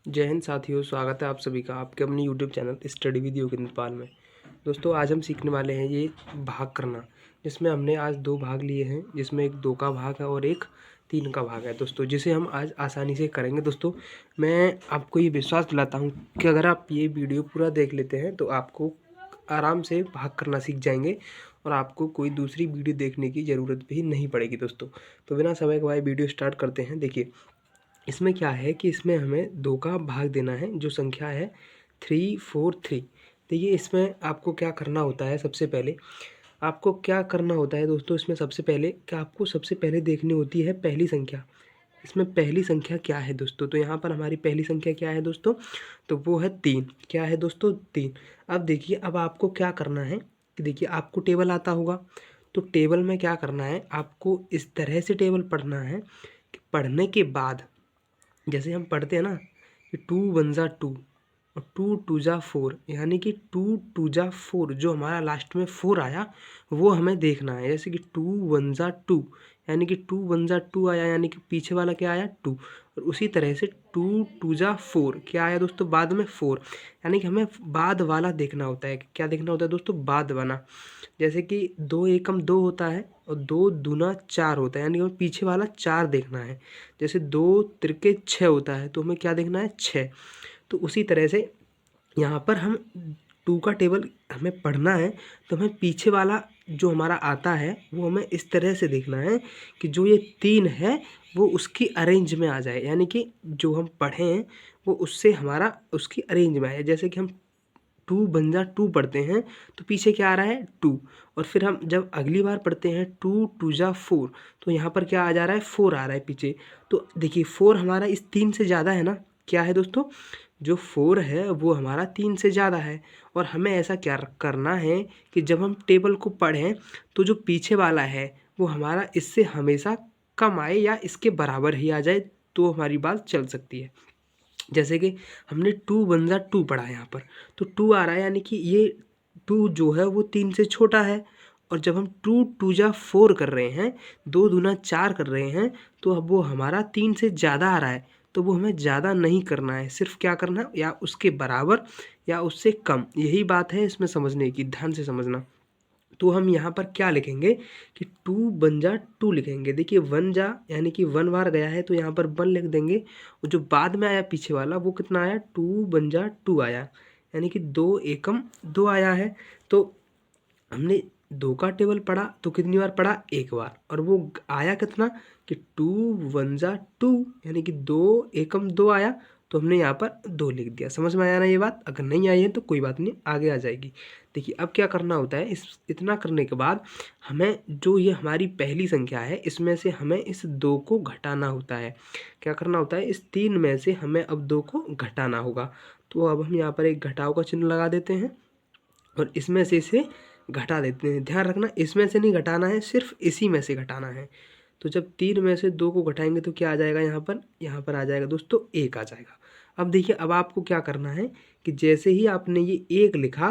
जय हिंद साथियों, स्वागत है आप सभी का आपके अपने YouTube channel study with Yogendrapal में। दोस्तों, आज हम सीखने वाले हैं ये भाग करना, जिसमें हमने आज दो भाग लिए हैं, जिसमें एक 2 का भाग है और एक 3 का भाग है दोस्तों, जिसे हम आज आसानी से करेंगे। दोस्तों, मैं आपको ये विश्वास दिलाता हूँ कि अगर आप ये वीडियो पूरा देख लेते हैं तो आपको आराम से भाग करना सीख जाएंगे और आपको कोई दूसरी वीडियो देखने की ज़रूरत भी नहीं पड़ेगी। दोस्तों, तो बिना समय गवाए वीडियो स्टार्ट करते हैं। देखिए, इसमें क्या है कि इसमें हमें 2 का भाग देना है, जो संख्या है 343। देखिए, इसमें आपको क्या करना होता है, सबसे पहले आपको क्या करना होता है दोस्तों, इसमें सबसे पहले क्या आपको सबसे पहले देखनी होती है पहली संख्या। इसमें पहली संख्या क्या है दोस्तों, तो यहाँ पर हमारी पहली संख्या क्या है दोस्तों, तो वो है 3। क्या है दोस्तों, 3। अब देखिए, अब आपको क्या करना है कि देखिए, आपको टेबल आता होगा, तो टेबल में क्या करना है, आपको इस तरह से टेबल पढ़ना है कि पढ़ने के बाद जैसे हम पढ़ते हैं ना कि 2 वन ज़ा 2 और 2 टू ज़ा 4, यानी कि 2 टू ज़ा 4, जो हमारा लास्ट में 4 आया वो हमें देखना है। जैसे कि 2 वन ज़ा 2, यानी कि 2 वन ज़ा 2 आया, यानी कि पीछे वाला क्या आया 2। और उसी तरह से 2 टू ज़ा 4 क्या आया दोस्तों, बाद में 4, यानी कि हमें बाद वाला देखना होता है। क्या देखना होता है दोस्तों, बाद वाला। जैसे कि 2 एकम 2 होता है और 2 दूना 4 होता है, यानी कि हमें पीछे वाला 4 देखना है। जैसे 2 तिरके 6 होता है, तो हमें क्या देखना है, 6। तो उसी तरह से यहाँ पर हम 2 का टेबल हमें पढ़ना है, तो हमें पीछे वाला जो हमारा आता है वो हमें इस तरह से देखना है कि जो ये 3 है वो उसकी अरेंज में आ जाए, यानी कि जो हम पढ़े हैं वो उससे हमारा उसकी अरेंज में आए। जैसे कि हम 2 बंजा 2 पढ़ते हैं, तो पीछे क्या आ रहा है, 2। और फिर हम जब अगली बार पढ़ते हैं 2 टू जा 4, तो यहाँ पर क्या आ जा रहा है, 4 आ रहा है पीछे। तो देखिए, 4 हमारा इस 3 से ज़्यादा है ना। क्या है दोस्तों, जो 4 है वो हमारा 3 से ज़्यादा है। और हमें ऐसा क्या करना है कि जब हम टेबल को पढ़ें तो जो पीछे वाला है वो हमारा इससे हमेशा कम आए या इसके बराबर ही आ जाए, तो हमारी बात चल सकती है। जैसे कि हमने 2 वन ज़ा 2 पढ़ा है यहाँ पर, तो 2 आ रहा है, यानी कि ये 2 जो है वो 3 से छोटा है। और जब हम 2 टू जा 4 कर रहे हैं, 2 दूना 4 कर रहे हैं, तो अब वो हमारा 3 से ज़्यादा आ रहा है। तो वो हमें ज़्यादा नहीं करना है, सिर्फ क्या करना है, या उसके बराबर या उससे कम। यही बात है इसमें समझने की, ध्यान से समझना। तो हम यहाँ पर क्या लिखेंगे कि 2 वन जा 2 लिखेंगे। देखिए, 1 जा यानी कि 1 बार गया है, तो यहाँ पर 1 लिख देंगे। और जो बाद में आया पीछे वाला वो कितना आया, 2 वन जा 2 आया, यानी कि 2 एकम 2 आया है। तो हमने 2 का टेबल पढ़ा तो कितनी बार पढ़ा, एक बार। और वो आया कितना कि 2 वन जा 2, यानी कि 2 एकम 2 आया, तो हमने यहाँ पर 2 लिख दिया। समझ में आया ना ये बात। अगर नहीं आई है तो कोई बात नहीं, आगे आ जाएगी। देखिए, अब क्या करना होता है, इस इतना करने के बाद हमें जो ये हमारी पहली संख्या है इसमें से हमें इस 2 को घटाना होता है। क्या करना होता है, इस 3 में से हमें अब 2 को घटाना होगा। तो अब हम यहाँ पर एक घटाव का चिन्ह लगा देते हैं और इसमें से इसे घटा देते हैं। ध्यान रखना, इसमें से नहीं घटाना है, सिर्फ इसी में से घटाना है। तो जब 3 में से 2 को घटाएंगे तो क्या आ जाएगा, यहाँ पर आ जाएगा दोस्तों 1 आ जाएगा। अब देखिए, अब आपको क्या करना है कि जैसे ही आपने ये 1 लिखा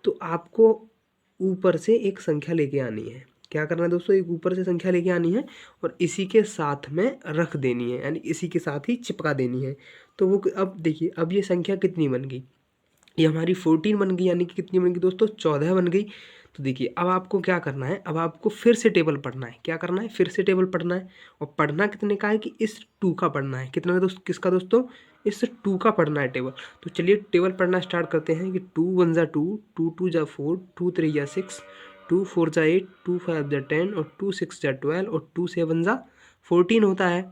तो आपको ऊपर से एक संख्या लेके आनी है। क्या करना है दोस्तों, एक ऊपर से संख्या लेके आनी है और इसी के साथ में रख देनी है, यानी इसी के साथ ही चिपका देनी है। तो वो अब देखिए, अब ये संख्या कितनी बन गई, ये हमारी 14 बन गई, यानी कि कितनी बन गई दोस्तों, 14 बन गई। तो देखिए, अब आपको क्या करना है, अब आपको फिर से टेबल पढ़ना है। क्या करना है, फिर से टेबल पढ़ना है। और पढ़ना कितने का है कि इस 2 का पढ़ना है। कितना का दोस्त, किसका दोस्तों, इस 2 का पढ़ना है टेबल। तो चलिए टेबल पढ़ना स्टार्ट करते हैं कि 2 वन ज़ा 2, 2 टू ज़ा 4, 2 थ्री ज़ा 6, 2 फोर ज़ा 8, 2 फाइव ज़ा 10 और 2 सिक्स ज़ा 12 और 2 सेवन ज़ा 14 होता है।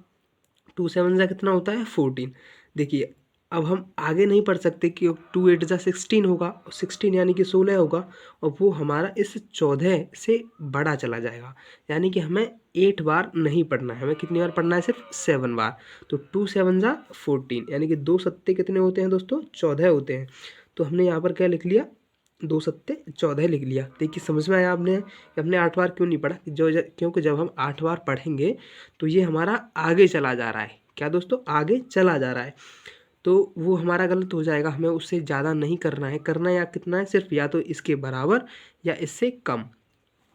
2 सेवन ज़ा कितना होता है, 14। देखिए, अब हम आगे नहीं पढ़ सकते कि 2 एट ज़ा 16 होगा, 16 यानी कि 16 होगा। और वो हमारा इस 14 से बड़ा चला जाएगा, यानी कि हमें 8 बार नहीं पढ़ना है, हमें कितनी बार पढ़ना है, सिर्फ 7 बार। तो 2 सेवन ज़ा 14, यानी कि 2 सत्ते कितने होते हैं दोस्तों, 14 होते हैं। तो हमने यहाँ पर क्या लिख लिया, 2 सत्ते 14 लिख लिया। देखिए, समझ में आया आपने कि हमने 8 बार क्यों नहीं पढ़ा, क्योंकि जब हम 8 बार पढ़ेंगे तो ये हमारा आगे चला जा रहा है। क्या दोस्तों, आगे चला जा रहा है, तो वो हमारा गलत हो जाएगा। हमें उससे ज़्यादा नहीं करना है, करना या कितना है, सिर्फ या तो इसके बराबर या इससे कम।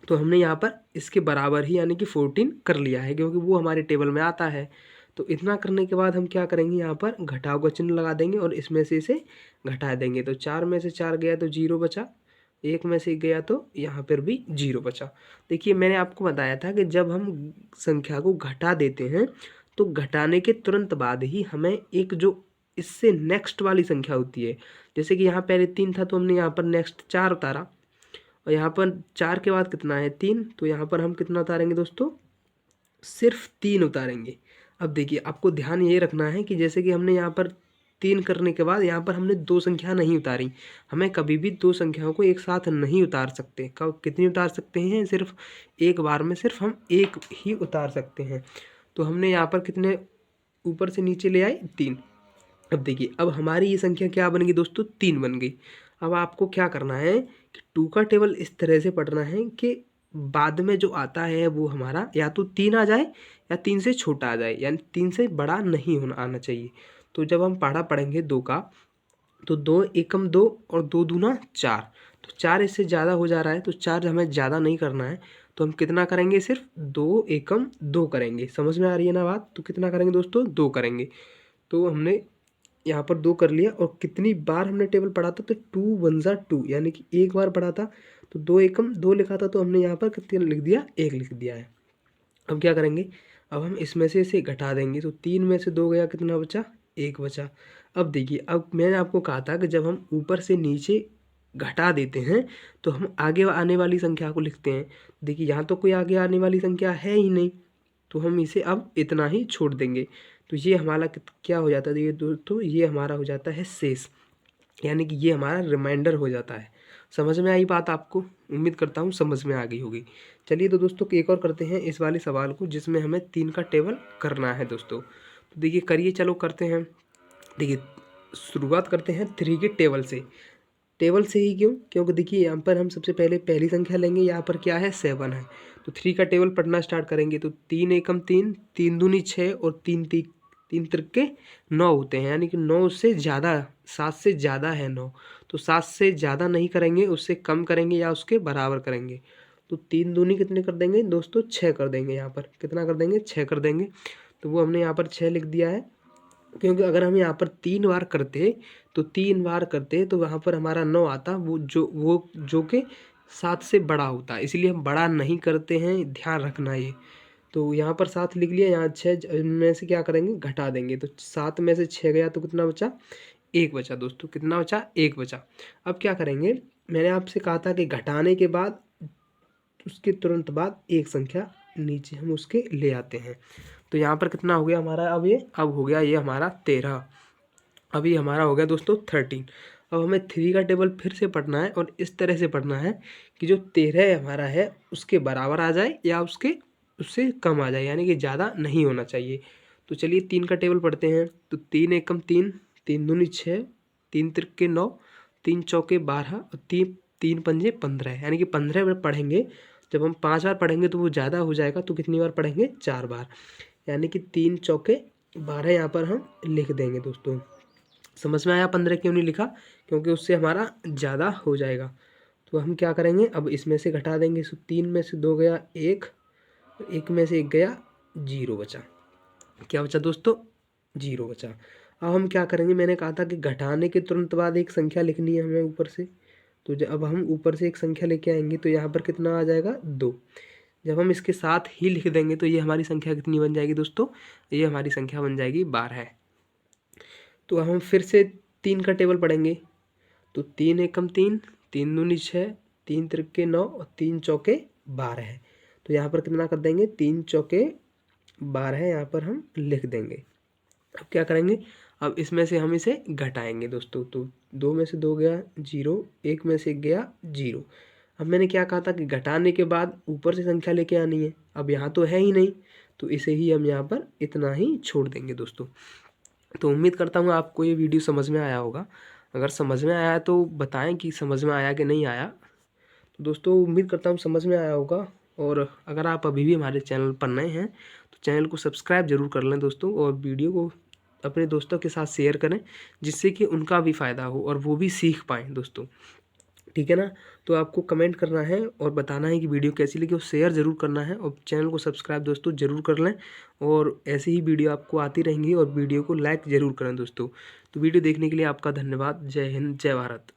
तो हमने यहाँ पर इसके बराबर ही यानी कि 14 कर लिया है, क्योंकि वो हमारे टेबल में आता है। तो इतना करने के बाद हम क्या करेंगे, यहाँ पर घटाव का चिन्ह लगा देंगे और इसमें से इसे घटा देंगे। तो 4 में से 4 गया तो 0 बचा, 1 में से 1 गया तो यहाँ पर भी 0 बचा। देखिए मैंने आपको बताया था कि जब हम संख्या को घटा देते हैं तो घटाने के तुरंत बाद ही हमें एक जो इससे नेक्स्ट वाली संख्या होती है, जैसे कि यहाँ पहले 3 था तो हमने यहाँ पर नेक्स्ट 4 उतारा, और यहाँ पर 4 के बाद कितना है 3, तो यहाँ पर हम कितना उतारेंगे दोस्तों, सिर्फ 3 उतारेंगे। अब देखिए आपको ध्यान ये रखना है कि जैसे कि हमने यहाँ पर 3 करने के बाद यहाँ पर हमने 2 संख्या नहीं उतारी, हमें कभी भी 2 संख्याओं को एक साथ नहीं उतार सकते। कब कितनी उतार सकते हैं, सिर्फ एक बार में सिर्फ हम एक ही उतार सकते हैं। तो हमने यहाँ पर कितने ऊपर से नीचे ले आए 3। अब देखिए अब हमारी ये संख्या क्या बन गई दोस्तों, 3 बन गई। अब आपको क्या करना है कि 2 का टेबल इस तरह से पढ़ना है कि बाद में जो आता है वो हमारा या तो 3 आ जाए या 3 से छोटा आ जाए, यानी 3 से बड़ा नहीं होना आना चाहिए। तो जब हम पढ़ा पढ़ेंगे 2 का, तो 2 एकम 2 और 2 दूना 4, तो 4 इससे ज़्यादा हो जा रहा है, तो 4 हमें ज़्यादा नहीं करना है, तो हम कितना करेंगे, सिर्फ 2 एकम 2 करेंगे। समझ में आ रही है ना बात, तो कितना करेंगे दोस्तों, 2 करेंगे। तो हमने यहाँ पर 2 कर लिया, और कितनी बार हमने टेबल पढ़ा था, तो 2 1 जा 2, यानी कि एक बार पढ़ा था तो 2 एकम 2 लिखा था, तो हमने यहाँ पर कितना लिख दिया, 1 लिख दिया है। अब क्या करेंगे, अब हम इसमें से इसे घटा देंगे, तो 3 में से 2 गया, कितना बचा, 1 बचा। अब देखिए अब मैंने आपको कहा था कि जब हम ऊपर से नीचे घटा देते हैं तो हम आगे आने वाली संख्या को लिखते हैं। देखिए यहाँ तो कोई आगे आने वाली संख्या है ही नहीं, तो हम इसे अब इतना ही छोड़ देंगे। तो ये हमारा क्या हो जाता है, ये दोस्तों ये हमारा हो जाता है शेष, यानी कि ये हमारा रिमाइंडर हो जाता है। समझ में आई बात आपको, उम्मीद करता हूँ समझ में आ गई होगी। चलिए तो दोस्तों एक और करते हैं इस वाले सवाल को, जिसमें हमें 3 का टेबल करना है दोस्तों। तो देखिए करिए, चलो करते हैं। देखिए शुरुआत करते हैं 3 के टेबल से। टेबल से ही क्यों, क्योंकि देखिए यहाँ पर हम सबसे पहले पहली संख्या लेंगे, यहाँ पर क्या है 7 है, तो 3 का टेबल पढ़ना स्टार्ट करेंगे। तो 3 एकम 3, 3 दूनी 6 और 3 तिरके 9 होते हैं, यानी कि 9 से ज़्यादा, 7 से ज़्यादा है 9, तो 7 से ज़्यादा नहीं करेंगे, उससे कम करेंगे या उसके बराबर करेंगे। तो 3 दूनी कितने कर देंगे दोस्तों, 6 कर देंगे। यहाँ पर कितना कर देंगे, 6 कर देंगे। तो वो हमने यहाँ पर 6 लिख दिया है, क्योंकि अगर हम यहाँ पर 3 बार करते तो 3 बार करते तो वहाँ पर हमारा 9 आता, वो जो कि 7 से बड़ा होता, इसलिए हम बड़ा नहीं करते हैं, ध्यान रखना ये। तो यहाँ पर 7 लिख लिया, यहाँ 6 में से क्या करेंगे, घटा देंगे। तो 7 में से 6 गया तो कितना बचा, 1 बचा दोस्तों, कितना बचा, 1 बचा। अब क्या करेंगे, मैंने आपसे कहा था कि घटाने के बाद उसके तुरंत बाद एक संख्या नीचे हम उसके ले आते हैं। तो यहाँ पर कितना हो गया हमारा, अब हो गया ये हमारा 13, अभी हमारा हो गया दोस्तों 13। अब हमें 3 का टेबल फिर से पढ़ना है, और इस तरह से पढ़ना है कि जो 13 हमारा है उसके बराबर आ जाए या उससे कम आ जाए, यानी कि ज़्यादा नहीं होना चाहिए। तो चलिए 3 का टेबल पढ़ते हैं। तो 3 एकम 3, 3 दूनी 6, 3 तिरके 9, 3 चौके 12 और 3 पंजे 15, यानी कि 15 बार पढ़ेंगे। जब हम 5 बार पढ़ेंगे तो वो ज़्यादा हो जाएगा, तो कितनी बार पढ़ेंगे, 4 बार, यानी कि 3 चौके 12 यहाँ पर हम लिख देंगे दोस्तों। समझ में आया 15 क्यों नहीं लिखा, क्योंकि उससे हमारा ज़्यादा हो जाएगा। तो हम क्या करेंगे, अब इसमें से घटा देंगे। 3 में से 2 गया 1, 1 में से 1 गया 0 बचा। क्या बचा दोस्तों, 0 बचा। अब हम क्या करेंगे, मैंने कहा था कि घटाने के तुरंत बाद एक संख्या लिखनी है हमें ऊपर से। तो अब हम ऊपर से एक संख्या लेके आएंगे, तो यहाँ पर कितना आ जाएगा, 2। जब हम इसके साथ ही लिख देंगे तो ये हमारी संख्या कितनी बन जाएगी दोस्तों, ये हमारी संख्या बन जाएगी 12। तो हम फिर से 3 का टेबल पढ़ेंगे। तो 3 एकम 3, 3 दूनी 6, 3 तिरके 9 और 3 चौके 12। तो यहाँ पर कितना कर देंगे, 3 चौके 12 यहाँ पर हम लिख देंगे। अब क्या करेंगे, अब इसमें से हम इसे घटाएंगे दोस्तों। तो 2 में से 2 गया 0, 1 में से 1 गया 0। अब मैंने क्या कहा था कि घटाने के बाद ऊपर से संख्या लेके आनी है, अब यहाँ तो है ही नहीं, तो इसे ही हम यहाँ पर इतना ही छोड़ देंगे दोस्तों। तो उम्मीद करता हूँ आपको ये वीडियो समझ में आया होगा। अगर समझ में आया तो बताएं कि समझ में आया कि नहीं आया। तो दोस्तों उम्मीद करता हूँ समझ में आया होगा, और अगर आप अभी भी हमारे चैनल पर नए हैं तो चैनल को सब्सक्राइब जरूर कर लें दोस्तों, और वीडियो को अपने दोस्तों के साथ शेयर करें, जिससे कि उनका भी फ़ायदा हो और वो भी सीख पाएँ दोस्तों। ठीक है ना। तो आपको कमेंट करना है और बताना है कि वीडियो कैसी लगी, और शेयर ज़रूर करना है, और चैनल को सब्सक्राइब दोस्तों ज़रूर कर लें। और ऐसे ही वीडियो आपको आती रहेंगी, और वीडियो को लाइक ज़रूर करें दोस्तों। तो वीडियो देखने के लिए आपका धन्यवाद। जय हिंद, जय भारत।